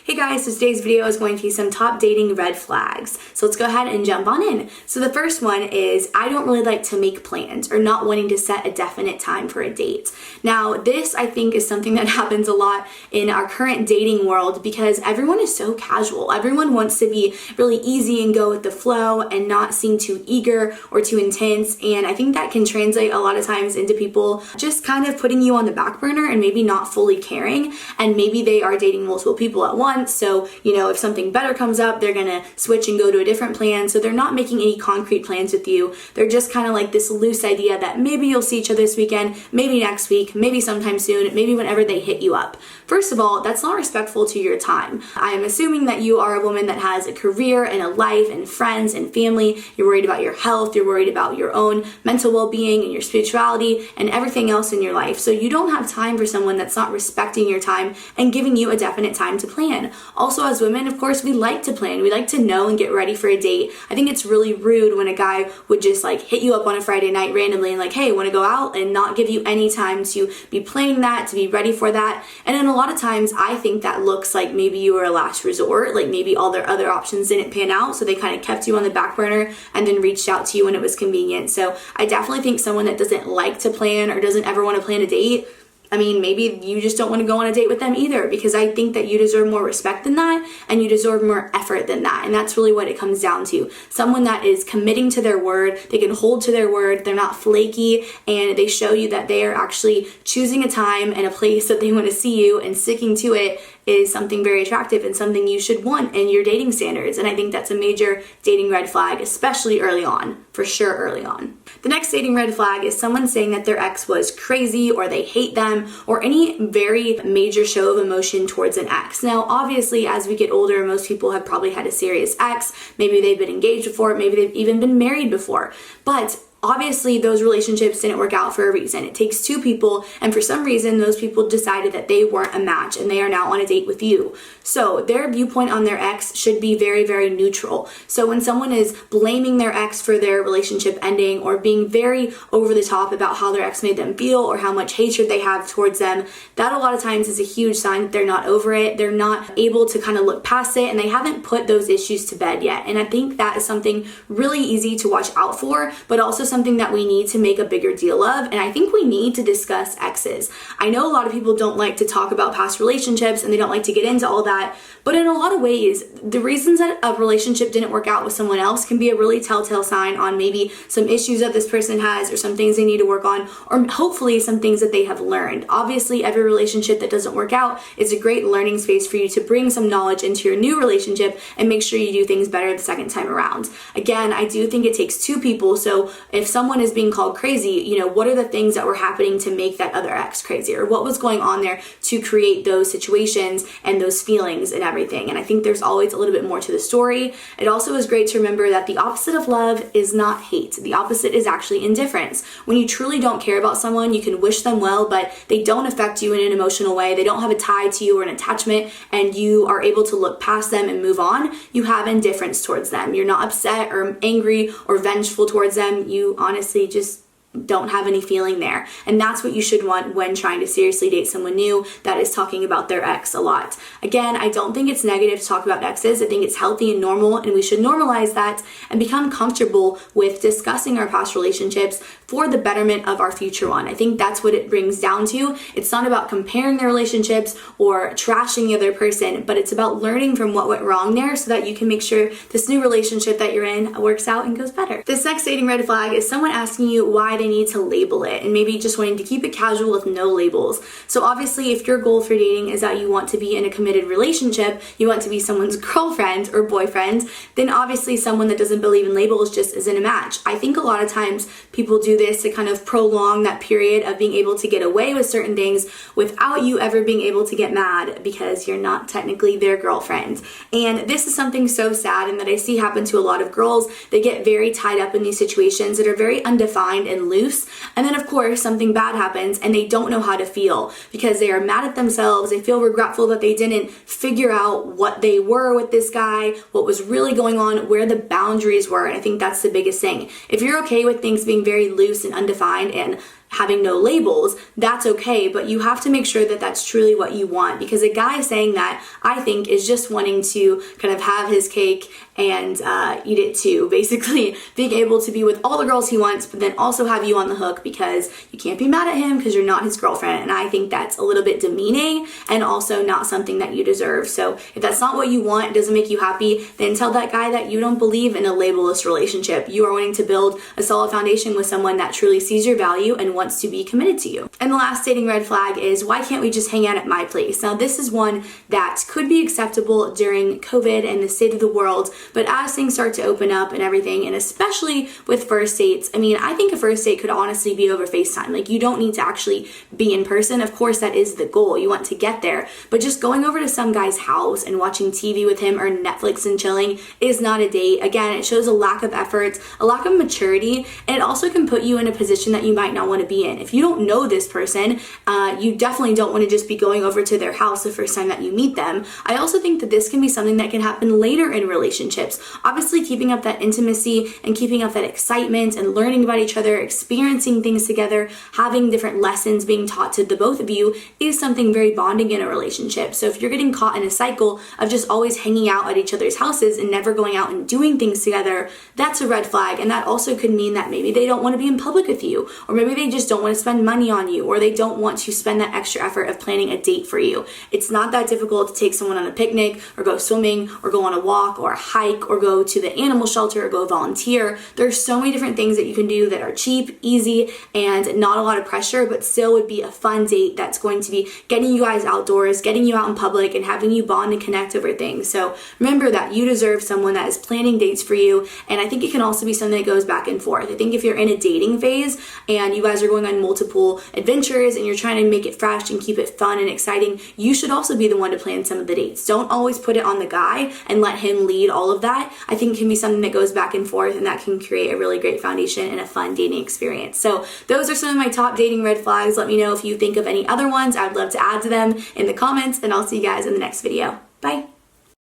Hey guys, so today's video is going to be some top dating red flags. So let's go ahead and jump on in. So the first one is I don't really like to make plans or not wanting to set a definite time for a date. Now this I think is something that happens a lot in our current dating world because everyone is so casual. Everyone wants to be really easy and go with the flow and not seem too eager or too intense, and I think that can translate a lot of times into people just kind of putting you on the back burner and maybe not fully caring, and maybe they are dating multiple people at once. So, if something better comes up, they're gonna switch and go to a different plan. So they're not making any concrete plans with you. They're just kind of like this loose idea that maybe you'll see each other this weekend, maybe next week, maybe sometime soon, maybe whenever they hit you up. First of all, that's not respectful to your time. I am assuming that you are a woman that has a career and a life and friends and family. You're worried about your health. You're worried about your own mental well-being and your spirituality and everything else in your life. So you don't have time for someone that's not respecting your time and giving you a definite time to plan. Also, as women, of course, we like to plan. We like to know and get ready for a date. I think it's really rude when a guy would just hit you up on a Friday night randomly and hey, want to go out, and not give you any time to be planning that, to be ready for that. And then a lot of times I think that looks like maybe you were a last resort, maybe all their other options didn't pan out, so they kind of kept you on the back burner and then reached out to you when it was convenient. So I definitely think someone that doesn't like to plan or doesn't ever want to plan a date, maybe you just don't want to go on a date with them either, because I think that you deserve more respect than that and you deserve more effort than that. And that's really what it comes down to. Someone that is committing to their word, they can hold to their word, they're not flaky, and they show you that they are actually choosing a time and a place that they want to see you and sticking to it is something very attractive and something you should want in your dating standards. And I think that's a major dating red flag, especially early on, for sure early on. The next dating red flag is someone saying that their ex was crazy or they hate them or any very major show of emotion towards an ex. Now, obviously, as we get older, most people have probably had a serious ex. Maybe they've been engaged before, maybe they've even been married before. But obviously, those relationships didn't work out for a reason. It takes two people, and for some reason, those people decided that they weren't a match, and they are now on a date with you. So their viewpoint on their ex should be very, very neutral. So when someone is blaming their ex for their relationship ending or being very over the top about how their ex made them feel or how much hatred they have towards them, that a lot of times is a huge sign that they're not over it. They're not able to kind of look past it, and they haven't put those issues to bed yet. And I think that is something really easy to watch out for, but also something that we need to make a bigger deal of. And I think we need to discuss exes. I know a lot of people don't like to talk about past relationships and they don't like to get into all that, but in a lot of ways, the reasons that a relationship didn't work out with someone else can be a really telltale sign on maybe some issues that this person has or some things they need to work on, or hopefully some things that they have learned. Obviously, every relationship that doesn't work out is a great learning space for you to bring some knowledge into your new relationship and make sure you do things better the second time around. Again, I do think it takes two people. So if someone is being called crazy, what are the things that were happening to make that other ex crazy, or what was going on there to create those situations and those feelings and everything. And I think there's always a little bit more to the story. It also is great to remember that the opposite of love is not hate. The opposite is actually indifference. When you truly don't care about someone, you can wish them well, but they don't affect you in an emotional way. They don't have a tie to you or an attachment, and you are able to look past them and move on. You have indifference towards them. You're not upset or angry or vengeful towards them. You honestly just don't have any feeling there. And that's what you should want when trying to seriously date someone new that is talking about their ex a lot. Again, I don't think it's negative to talk about exes. I think it's healthy and normal, and we should normalize that and become comfortable with discussing our past relationships for the betterment of our future one. I think that's what it brings down to. It's not about comparing their relationships or trashing the other person, but it's about learning from what went wrong there so that you can make sure this new relationship that you're in works out and goes better. This next dating red flag is someone asking you why they need to label it, and maybe just wanting to keep it casual with no labels. So obviously, if your goal for dating is that you want to be in a committed relationship, you want to be someone's girlfriend or boyfriend, then obviously someone that doesn't believe in labels just isn't a match. I think a lot of times people do this to kind of prolong that period of being able to get away with certain things without you ever being able to get mad because you're not technically their girlfriend. And this is something so sad and that I see happen to a lot of girls. They get very tied up in these situations that are very undefined and loose. And then of course something bad happens and they don't know how to feel because they are mad at themselves. They feel regretful that they didn't figure out what they were with this guy, what was really going on, where the boundaries were. And I think that's the biggest thing. If you're okay with things being very loose and undefined and having no labels, that's okay, but you have to make sure that that's truly what you want, because a guy saying that, I think, is just wanting to kind of have his cake and eat it too. Basically, being able to be with all the girls he wants, but then also have you on the hook because you can't be mad at him because you're not his girlfriend. And I think that's a little bit demeaning and also not something that you deserve. So if that's not what you want, it doesn't make you happy, then tell that guy that you don't believe in a labelless relationship. You are wanting to build a solid foundation with someone that truly sees your value and wants to be committed to you. And the last dating red flag is, why can't we just hang out at my place? Now, this is one that could be acceptable during COVID and the state of the world, but as things start to open up and everything, and especially with first dates, I mean, I think a first date could honestly be over FaceTime. Like, you don't need to actually be in person. Of course, that is the goal. You want to get there. But just going over to some guy's house and watching TV with him or Netflix and chilling is not a date. Again, it shows a lack of effort, a lack of maturity, and it also can put you in a position that you might not want to be in. If you don't know this person, you definitely don't want to just be going over to their house the first time that you meet them. I also think that this can be something that can happen later in relationships. Obviously, keeping up that intimacy and keeping up that excitement and learning about each other, experiencing things together, having different lessons being taught to the both of you is something very bonding in a relationship. So if you're getting caught in a cycle of just always hanging out at each other's houses and never going out and doing things together, that's a red flag. And that also could mean that maybe they don't want to be in public with you, or maybe they just don't want to spend money on you, or they don't want to spend that extra effort of planning a date for you. It's not that difficult to take someone on a picnic or go swimming or go on a walk or a hike or go to the animal shelter or go volunteer. There's so many different things that you can do that are cheap, easy, and not a lot of pressure, but still would be a fun date that's going to be getting you guys outdoors, getting you out in public, and having you bond and connect over things. So remember that you deserve someone that is planning dates for you, and I think it can also be something that goes back and forth. I think if you're in a dating phase and you guys are going on multiple adventures and you're trying to make it fresh and keep it fun and exciting, you should also be the one to plan some of the dates. Don't always put it on the guy and let him lead all of that. I think it can be something that goes back and forth, and that can create a really great foundation and a fun dating experience. So those are some of my top dating red flags. Let me know if you think of any other ones. I would love to add to them in the comments, and I'll see you guys in the next video. Bye.